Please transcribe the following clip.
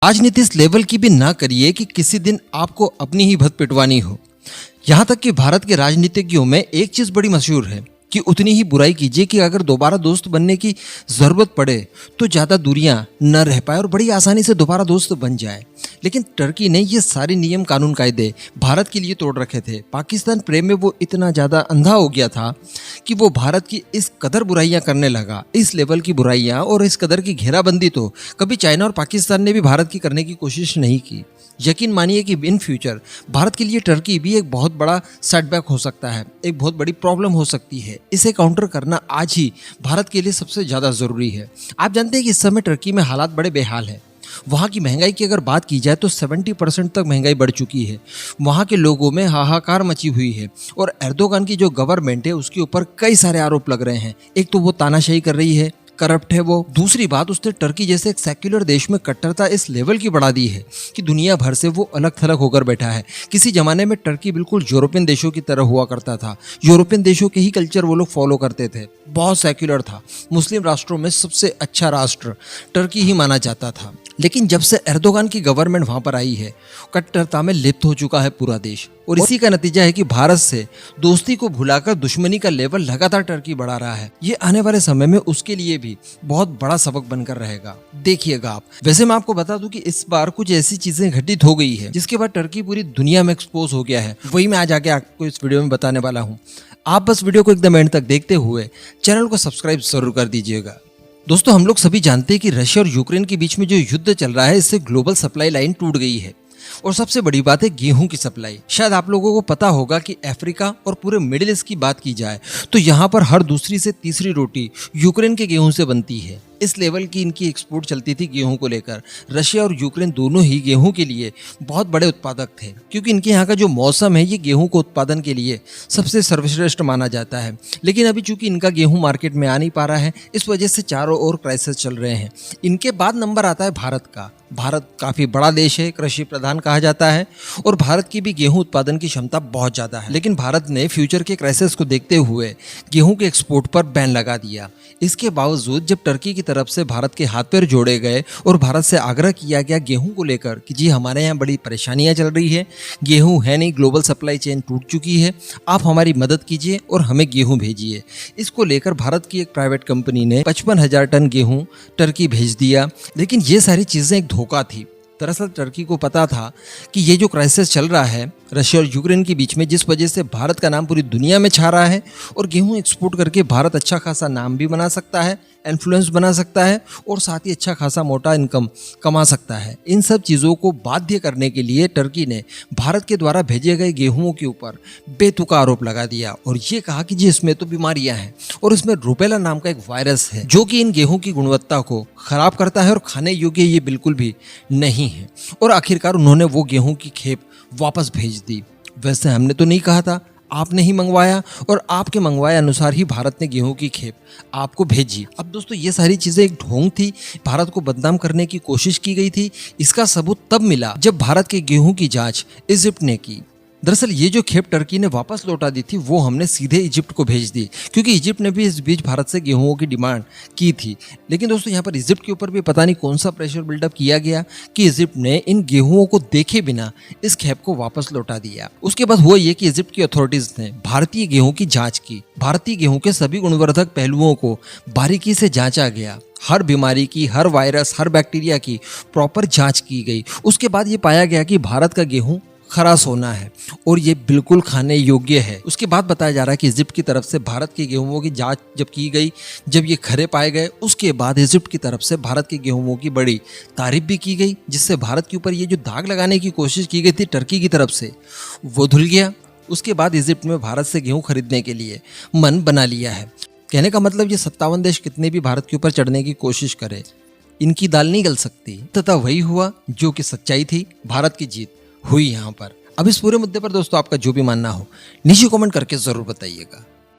राजनीति इस लेवल की भी ना करिए कि किसी दिन आपको अपनी ही भद पिटवानी हो। यहाँ तक कि भारत के राजनीतिज्ञों में एक चीज बड़ी मशहूर है कि उतनी ही बुराई कीजिए कि अगर दोबारा दोस्त बनने की जरूरत पड़े तो ज्यादा दूरियां न रह पाए और बड़ी आसानी से दोबारा दोस्त बन जाए। लेकिन टर्की ने ये सारे नियम कानून कायदे भारत के लिए तोड़ रखे थे। पाकिस्तान प्रेम में वो इतना ज्यादा अंधा हो गया था कि वो भारत की इस कदर बुराइयां करने लगा, इस लेवल की बुराइयां और इस कदर की घेराबंदी तो कभी चाइना और पाकिस्तान ने भी भारत की करने की कोशिश नहीं की। यकीन मानिए कि इन फ्यूचर भारत के लिए टर्की भी एक बहुत बड़ा सेटबैक हो सकता है, एक बहुत बड़ी प्रॉब्लम हो सकती है। इसे काउंटर करना आज ही भारत के लिए सबसे ज़्यादा ज़रूरी है। आप जानते हैं कि इस समय टर्की में हालात बड़े बेहाल है। वहाँ की महंगाई की अगर बात की जाए तो 70% तक महंगाई बढ़ चुकी है। वहाँ के लोगों में हाहाकार मची हुई है और एर्दोगान की जो गवर्नमेंट है उसके ऊपर कई सारे आरोप लग रहे हैं। एक तो वो तानाशाही कर रही है, करप्ट है वो। दूसरी बात, उसने टर्की जैसे एक सेक्युलर देश में कट्टरता इस लेवल की बढ़ा दी है कि दुनिया भर से वो अलग थलग होकर बैठा है। किसी जमाने में टर्की बिल्कुल यूरोपियन देशों की तरह हुआ करता था। यूरोपियन देशों के ही कल्चर वो लोग फॉलो करते थे, बहुत सेक्युलर था। मुस्लिम राष्ट्रों में सबसे अच्छा राष्ट्र टर्की ही माना जाता था। लेकिन जब से एर्दोगान की गवर्नमेंट वहां पर आई है, कट्टरता में लिप्त हो चुका है पूरा देश। और इसी का नतीजा है कि भारत से दोस्ती को भुलाकर दुश्मनी का लेवल लगातार टर्की बढ़ा रहा है। ये आने वाले समय में उसके लिए भी बहुत बड़ा सबक बनकर रहेगा, देखिएगा आप। वैसे मैं आपको बता दूं कि इस बार कुछ ऐसी चीजें घटित हो गई है जिसके बाद टर्की पूरी दुनिया में एक्सपोज हो गया है। वही मैं आज आके आपको इस वीडियो में बताने वाला हूँ। आप बस वीडियो को एकदम एंड तक देखते हुए चैनल को सब्सक्राइब जरूर कर दीजिएगा। दोस्तों, हम लोग सभी जानते हैं कि रशिया और यूक्रेन के बीच में जो युद्ध चल रहा है, इससे ग्लोबल सप्लाई लाइन टूट गई है। और सबसे बड़ी बात है गेहूं की सप्लाई। शायद आप लोगों को पता होगा कि अफ्रीका और पूरे मिडिल ईस्ट की बात की जाए तो यहाँ पर हर दूसरी से तीसरी रोटी यूक्रेन के गेहूं से बनती है। इस लेवल की इनकी एक्सपोर्ट चलती थी गेहूं को लेकर। रशिया और यूक्रेन दोनों ही गेहूं के लिए बहुत बड़े उत्पादक थे, क्योंकि इनके यहाँ का जो मौसम है ये गेहूं को उत्पादन के लिए सबसे सर्वश्रेष्ठ माना जाता है। लेकिन अभी चूंकि इनका गेहूं मार्केट में आ नहीं पा रहा है, इस वजह से चारों ओर क्राइसिस चल रहे हैं। इनके बाद नंबर आता है भारत का। भारत काफी बड़ा देश है, कृषि प्रधान कहा जाता है और भारत की भी गेहूं उत्पादन की क्षमता बहुत ज्यादा है। लेकिन भारत ने फ्यूचर के क्राइसिस को देखते हुए गेहूं के एक्सपोर्ट पर बैन लगा दिया। इसके बावजूद जब टर्की की तरफ से भारत के हाथ पैर जोड़े गए और भारत से आग्रह किया गया गेहूं को लेकर कि जी हमारे यहाँ बड़ी परेशानियां चल रही है, गेहूं है नहीं, ग्लोबल सप्लाई चेन टूट चुकी है, आप हमारी मदद कीजिए और हमें गेहूं भेजिए। इसको लेकर भारत की एक प्राइवेट कंपनी ने 55,000 टन गेहूं टर्की भेज दिया। लेकिन ये सारी चीजें एक धोखा थी। दरअसल टर्की को पता था कि ये जो क्राइसिस चल रहा है रशिया और यूक्रेन के बीच में, जिस वजह से भारत का नाम पूरी दुनिया में छा रहा है और गेहूं एक्सपोर्ट करके भारत अच्छा खासा नाम भी बना सकता है, इन्फ्लुएंस बना सकता है और साथ ही अच्छा खासा मोटा इनकम कमा सकता है। इन सब चीज़ों को बाध्य करने के लिए टर्की ने भारत के द्वारा भेजे गए गेहूं के ऊपर बेतुका आरोप लगा दिया और ये कहा कि जी इसमें तो बीमारियां हैं और इसमें रुबेला नाम का एक वायरस है जो कि इन गेहूं की गुणवत्ता को खराब करता है और खाने योग्य ये बिल्कुल भी नहीं है। और आखिरकार उन्होंने वो गेहूं की खेप वापस भेज दी। वैसे हमने तो नहीं कहा था, आपने ही मंगवाया और आपके मंगवाए अनुसार ही भारत ने गेहूं की खेप आपको भेजी। अब दोस्तों, ये सारी चीजें एक ढोंग थी, भारत को बदनाम करने की कोशिश की गई थी। इसका सबूत तब मिला जब भारत के गेहूं की जांच इजिप्ट ने की। दरअसल ये जो खेप टर्की ने वापस लौटा दी थी वो हमने सीधे इजिप्ट को भेज दी, क्योंकि इजिप्ट ने भी इस बीच भारत से गेहूं की डिमांड की थी। लेकिन दोस्तों, यहाँ पर इजिप्ट के ऊपर भी पता नहीं कौन सा प्रेशर बिल्डअप किया गया कि इजिप्ट ने इन गेहूं को देखे बिना इस खेप को वापस लौटा दिया। उसके बाद हुआ ये कि इजिप्ट की अथॉरिटीज ने भारतीय गेहूं की जाँच की। भारतीय गेहूं के सभी गुणवर्धक पहलुओं को बारीकी से जांचा गया। हर बीमारी की, हर वायरस, हर बैक्टीरिया की प्रॉपर जांच की गई। उसके बाद ये पाया गया कि भारत का गेहूं खरा सोना है और ये बिल्कुल खाने योग्य है। उसके बाद बताया जा रहा है कि इजिप्ट की तरफ से भारत के गेहूं की जांच जब की गई, जब ये खरे पाए गए, उसके बाद इजिप्ट की तरफ से भारत के गेहूं की बड़ी तारीफ भी की गई, जिससे भारत के ऊपर ये जो दाग लगाने की कोशिश की गई थी टर्की की तरफ से, वो धुल गया। उसके बाद इजिप्ट में भारत से गेहूं खरीदने के लिए मन बना लिया है। कहने का मतलब ये 57 देश कितने भी भारत के ऊपर चढ़ने की कोशिश करे, इनकी दाल नहीं गल सकती। तथा वही हुआ जो कि सच्चाई थी, भारत की जीत हुई यहाँ पर। अब इस पूरे मुद्दे पर दोस्तों आपका जो भी मानना हो नीचे कमेंट करके जरूर बताइएगा।